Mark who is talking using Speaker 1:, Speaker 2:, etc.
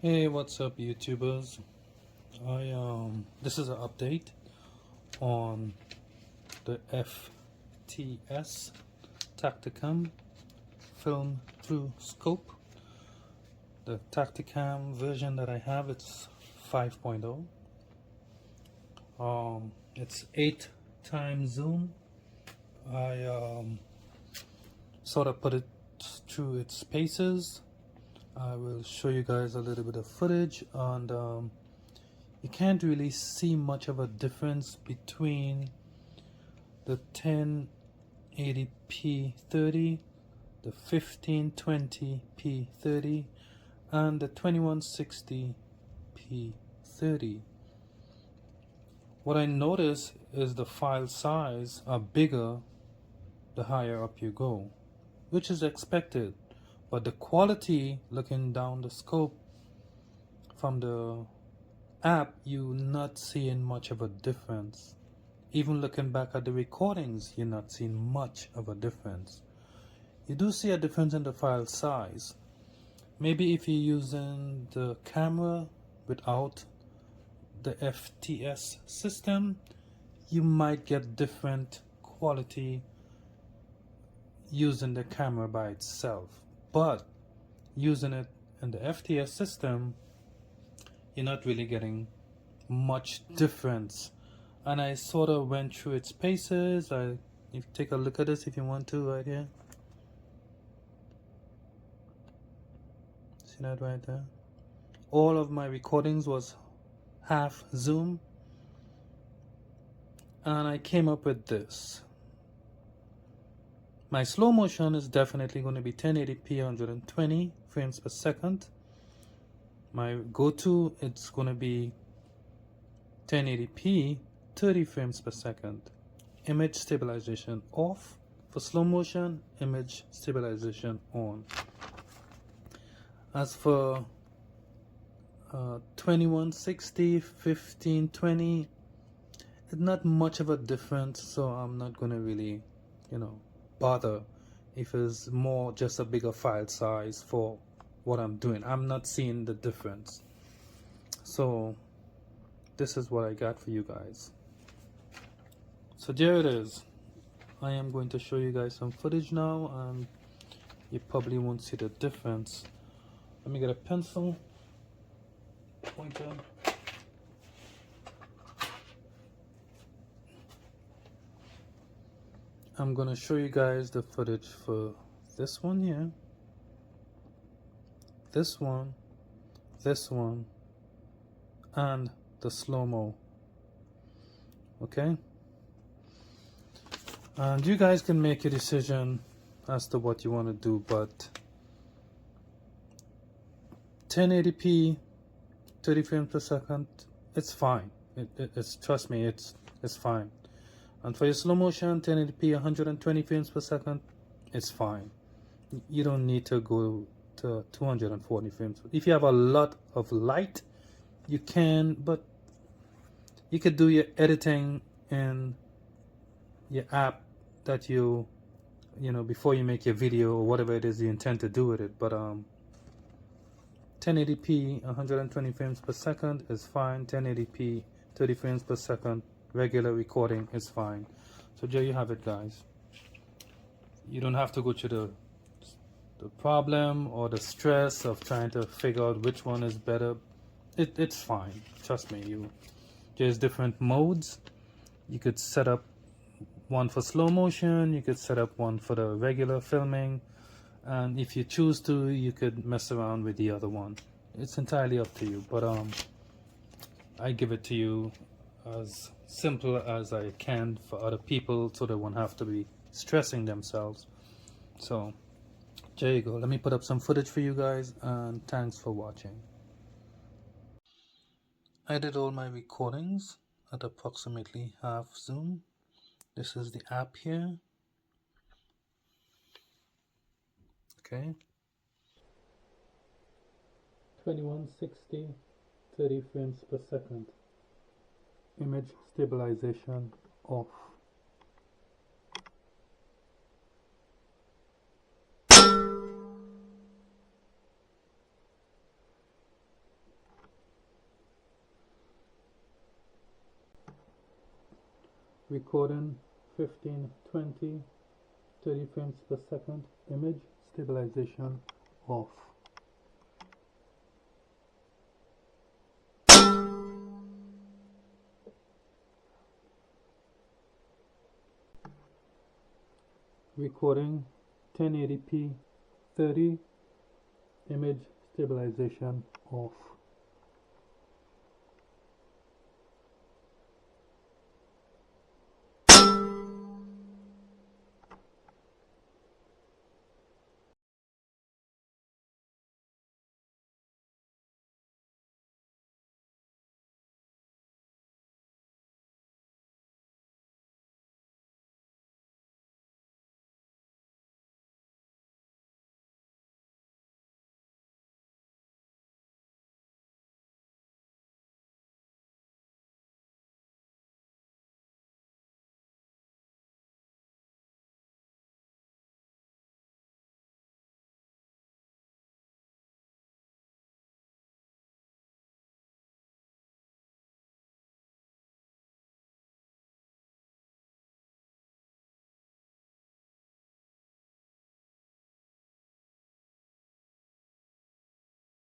Speaker 1: Hey, what's up, YouTubers? This is an update on the FTS Tactacam film through scope. The Tactacam version that I have, it's 5.0. It's 8 times zoom. I sort of put it through its paces. I will show you guys a little bit of footage, and you can't really see much of a difference between the 1080p 30, the 1520p 30, and the 2160p 30. What I notice is the file size are bigger the higher up you go, which is expected, but the quality, looking down the scope from the app, you're not seeing much of a difference. Even looking back at the recordings, you're not seeing much of a difference. You do see a difference in the file size. Maybe if you're using the camera without the FTS system, you might get different quality using the camera by itself. But using it in the FTS system, you're not really getting much difference. And I sort of went through its paces. If you take a look at this if you want to, right here. See that right there? All of my recordings was half zoom, and I came up with this. My slow motion is definitely going to be 1080p 120 frames per second. My go-to, it's going to be 1080p 30 frames per second. Image stabilization off. For slow motion, image stabilization on. As for 2160, 1520, it's not much of a difference, so I'm not going to really, bother if it's more just a bigger file size for what I'm doing. I'm not seeing the difference. So this is what I got for you guys. So there it is. I am going to show you guys some footage now, and you probably won't see the difference. Let me get a pencil pointer. I'm gonna show you guys the footage for this one here, this one, and the slow-mo. Okay, and you guys can make your decision as to what you want to do, but 1080p 30 frames per second, it's fine. It's, trust me, it's fine. And for your slow motion, 1080p 120 frames per second, it's fine. You don't need to go to 240 frames. If you have a lot of light, you can, but you could do your editing in your app that before you make your video or whatever it is you intend to do with it. But 1080p 120 frames per second is fine. 1080p 30 frames per second regular recording is fine. So there you have it, guys. You don't have to go to the problem or the stress of trying to figure out which one is better. It's fine, trust me. There's different modes. You could set up one for slow motion, you could set up one for the regular filming, and if you choose to, you could mess around with the other one. It's entirely up to you, but I give it to you as simple as I can for other people, so they won't have to be stressing themselves. So there you go. Let me put up some footage for you guys, and thanks for watching. I did all my recordings at approximately half zoom. This is the app here. Okay. 2160 30 frames per second. Image stabilization off. recording 15, 20, 30 frames per second, image stabilization off. Recording 1080p 30, image stabilization off.